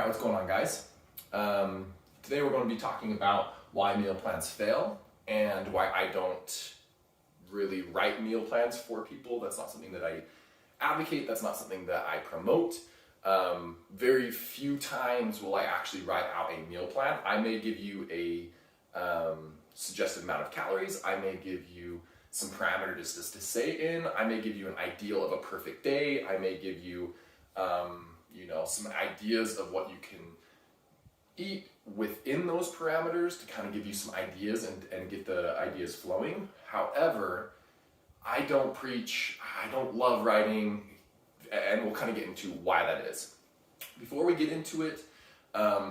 what's going on, guys? Today we're going to be talking about why meal plans fail and why I don't really write meal plans for people. That's not something that I advocate. That's not something that I promote. Very few times will I actually write out a meal plan. I may give you a suggested amount of calories. I may give you some parameters just to say in. I may give you an ideal of a perfect day. I may give you some ideas of what you can eat within those parameters to kind of give you some ideas and get the ideas flowing. However, I don't preach, I don't love writing, and we'll kind of get into why that is. Before we get into it,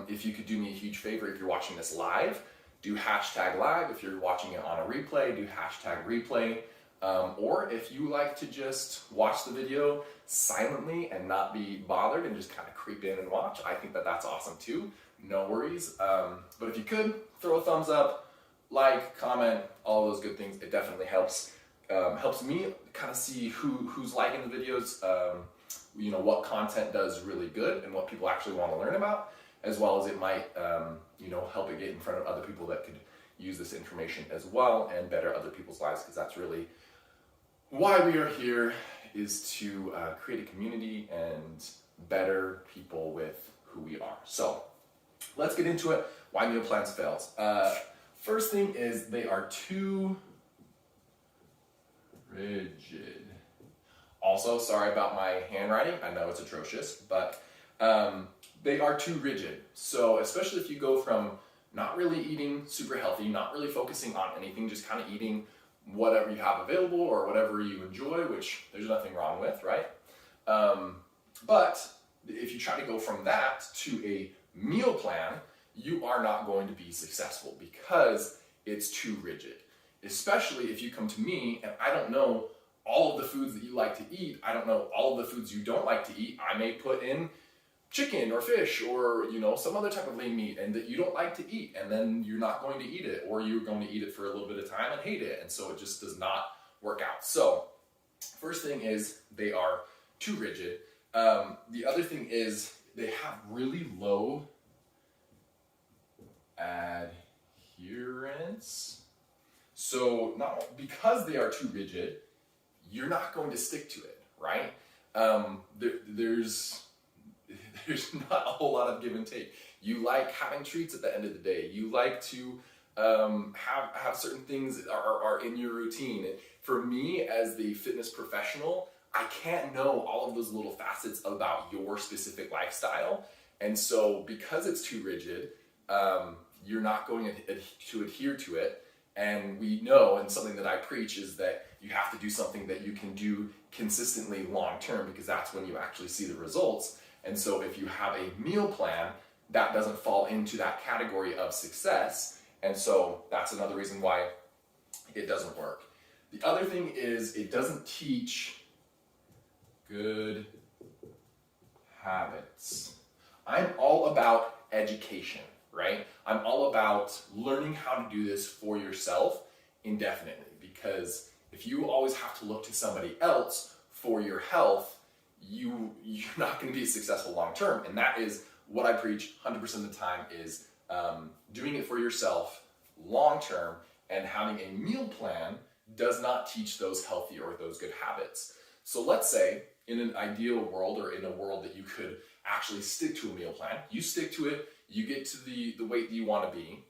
if you could do me a huge favor, if you're watching this live, do hashtag live. If you're watching it on a replay, do hashtag replay. Or if you like to just watch the video silently and not be bothered and just kind of creep in and watch, I think that that's awesome too. No worries. But if you could, throw a thumbs up, like, comment, all those good things. It definitely helps. Helps me kind of see who's liking the videos, what content does really good and what people actually want to learn about, as well as it might, help it get in front of other people that could use this information as well and better other people's lives, because that's really why we are here, is to create a community and better people with who we are. So let's get into it. Why meal plans fails. First thing is they are too rigid. Also, sorry about my handwriting. I know it's atrocious, but they are too rigid. So especially if you go from not really eating super healthy, not really focusing on anything, just kind of eating whatever you have available or whatever you enjoy, which there's nothing wrong with, right? But if you try to go from that to a meal plan, you are not going to be successful because it's too rigid. Especially if you come to me and I don't know all of the foods that you like to eat. I don't know all of the foods you don't like to eat. I may put in chicken or fish or some other type of lean meat and that you don't like to eat, and then you're not going to eat it, or you're going to eat it for a little bit of time and hate it, and so it just does not work out. So first thing is they are too rigid. The other thing is they have really low adherence. So not because they are too rigid, you're not going to stick to it, right? There's not a whole lot of give and take. You like having treats at the end of the day. You like to have certain things that are in your routine. And for me, as the fitness professional, I can't know all of those little facets about your specific lifestyle. And so because it's too rigid, you're not going to adhere to it. And we know, and something that I preach is that you have to do something that you can do consistently long term, because that's when you actually see the results. And so if you have a meal plan, that doesn't fall into that category of success. And so that's another reason why it doesn't work. The other thing is it doesn't teach good habits. I'm all about education, right? I'm all about learning how to do this for yourself indefinitely, because if you always have to look to somebody else for your health, you're not going to be successful long term. And that is what I preach 100% of the time, is doing it for yourself long term, and having a meal plan does not teach those healthy or those good habits. So let's say in an ideal world, or in a world that you could actually stick to a meal plan, you stick to it, you get to the weight that you want to be,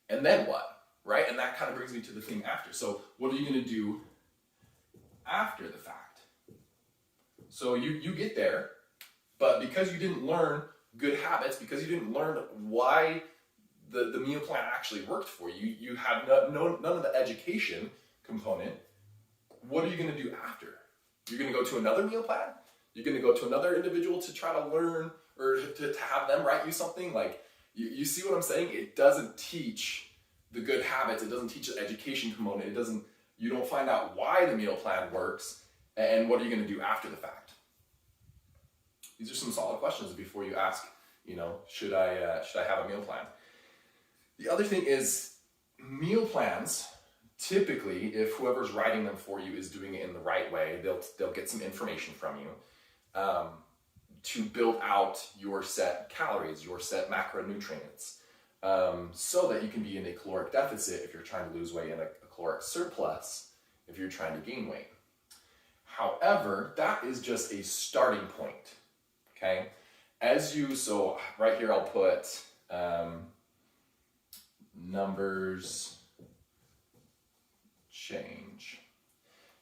and then what, right? And that kind of brings me to the thing after. So what are you going to do after the fact? So you get there, but because you didn't learn good habits, because you didn't learn why the meal plan actually worked for you, you have none of the education component. What are you going to do after? You're going to go to another meal plan? You're going to go to another individual to try to learn, or to have them write you something? Like, you see what I'm saying? It doesn't teach the good habits. It doesn't teach the education component. You don't find out why the meal plan works, and what are you going to do after the fact? These are some solid questions before you ask, should I have a meal plan? The other thing is, meal plans, typically, if whoever's writing them for you is doing it in the right way, they'll get some information from you. to build out your set calories, your set macronutrients, so that you can be in a caloric deficit if you're trying to lose weight, and a caloric surplus if you're trying to gain weight. However, that is just a starting point, okay? So right here I'll put numbers change.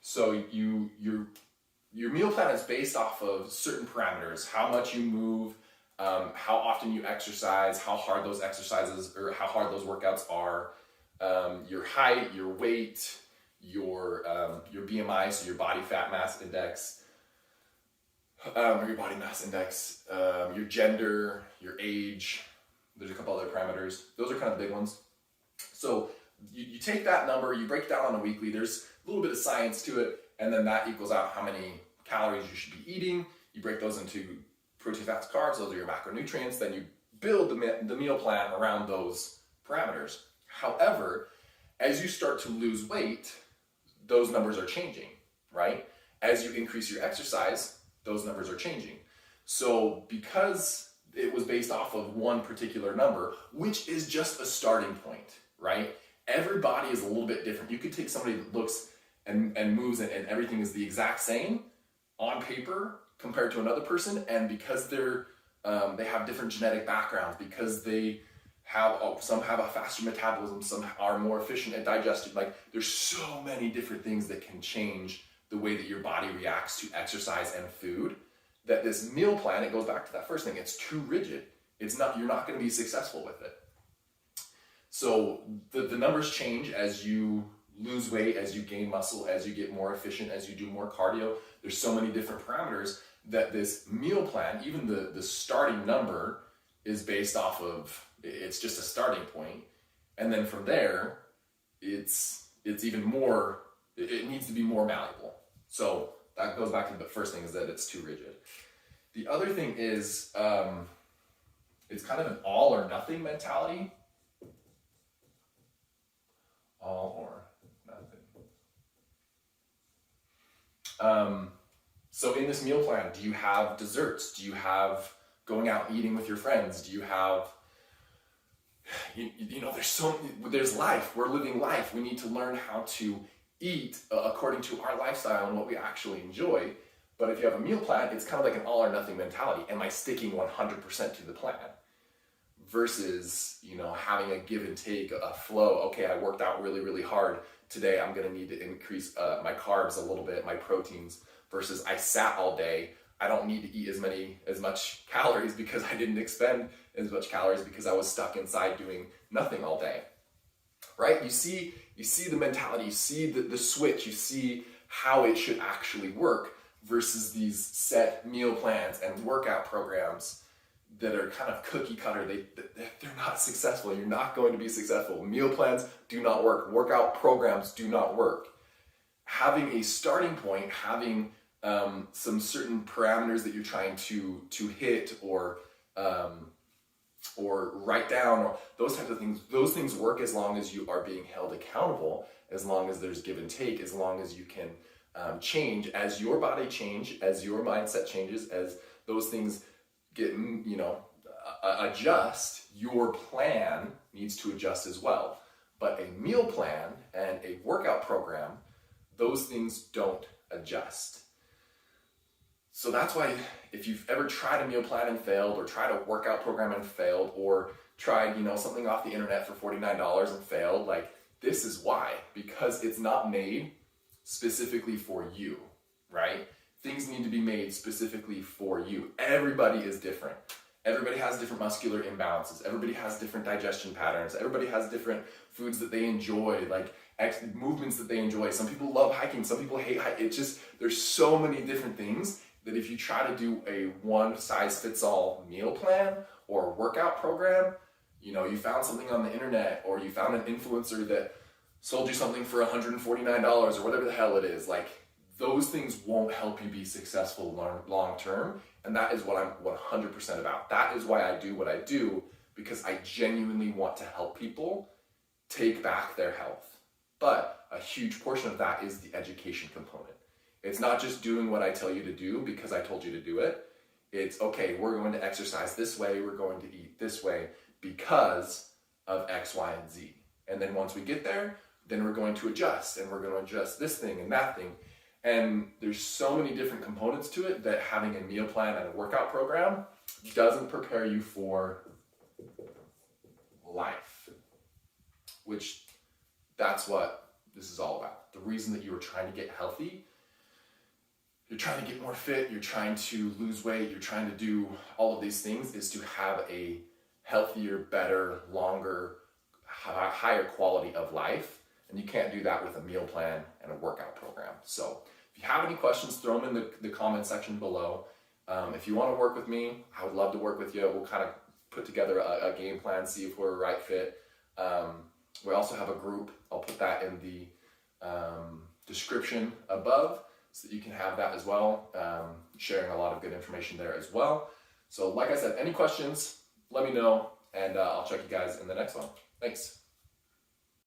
So your meal plan is based off of certain parameters: how much you move, how often you exercise, how hard those exercises or how hard those workouts are, your height, your weight, your BMI, so your body fat mass index, or your body mass index, your gender, your age. There's a couple other parameters. Those are kind of the big ones. So you take that number, you break it down on a weekly. There's a little bit of science to it, and then that equals out how many calories you should be eating. You break those into protein, fats, carbs. Those are your macronutrients. Then you build the meal plan around those parameters. However, as you start to lose weight, those numbers are changing, right? As you increase your exercise, those numbers are changing. So because it was based off of one particular number, which is just a starting point, right? Every body is a little bit different. You could take somebody that looks and moves and everything is the exact same on paper compared to another person, and because they have different genetic backgrounds, because they have some have a faster metabolism, some are more efficient at digestion. Like, there's so many different things that can change the way that your body reacts to exercise and food, that this meal plan, it goes back to that first thing, it's too rigid. You're not going to be successful with it. So the numbers change as you lose weight, as you gain muscle, as you get more efficient, as you do more cardio. There's so many different parameters that this meal plan, even the starting number, is based off of. It's just a starting point, and then from there, it's even more. It needs to be more malleable. So that goes back to the first thing, is that it's too rigid. The other thing is it's kind of an all or nothing mentality. All or nothing. So in this meal plan, do you have desserts? Do you have going out and eating with your friends? Do you have, there's life. We're living life. We need to learn how to eat according to our lifestyle and what we actually enjoy. But if you have a meal plan, it's kind of like an all or nothing mentality. Am I sticking 100% to the plan? Versus, having a give and take, a flow. Okay, I worked out really, really hard today. I'm going to need to increase my carbs a little bit, my proteins. Versus I sat all day. I don't need to eat as much calories because I didn't expend as much calories because I was stuck inside doing nothing all day. Right? You see the mentality, you see the switch, you see how it should actually work versus these set meal plans and workout programs that are kind of cookie cutter. They're not successful. You're not going to be successful. Meal plans do not work. Workout programs do not work. Having a starting point, having some certain parameters that you're trying to hit or write down, or those types of things, those things work as long as you are being held accountable, as long as there's give and take, as long as you can change as your body change, as your mindset changes, as those things get, adjust, your plan needs to adjust as well. But a meal plan and a workout program, those things don't adjust. So that's why if you've ever tried a meal plan and failed, or tried a workout program and failed, or tried, something off the internet for $49 and failed, like, this is why. Because it's not made specifically for you, right? Things need to be made specifically for you. Everybody is different. Everybody has different muscular imbalances. Everybody has different digestion patterns. Everybody has different foods that they enjoy, like movements that they enjoy. Some people love hiking. Some people hate hiking. There's so many different things that if you try to do a one-size-fits-all meal plan or workout program, you found something on the internet, or you found an influencer that sold you something for $149 or whatever the hell it is, like, those things won't help you be successful long term. And that is what I'm 100% about. That is why I do what I do, because I genuinely want to help people take back their health. But a huge portion of that is the education component. It's not just doing what I tell you to do because I told you to do it. It's okay, we're going to exercise this way, we're going to eat this way because of X, Y, and Z. And then once we get there, then we're going to adjust, and we're going to adjust this thing and that thing. And there's so many different components to it that having a meal plan and a workout program doesn't prepare you for life, which that's what this is all about. The reason that you are trying to get healthy, you're trying to get more fit, you're trying to lose weight, you're trying to do all of these things, is to have a healthier, better, longer, higher quality of life. And you can't do that with a meal plan and a workout program. So if you have any questions, throw them in the comment section below. If you want to work with me, I would love to work with you. We'll kind of put together a game plan, see if we're a right fit. We also have a group. I'll put that in the description above so that you can have that as well. Sharing a lot of good information there as well. So like I said, any questions, let me know, and I'll check you guys in the next one. Thanks.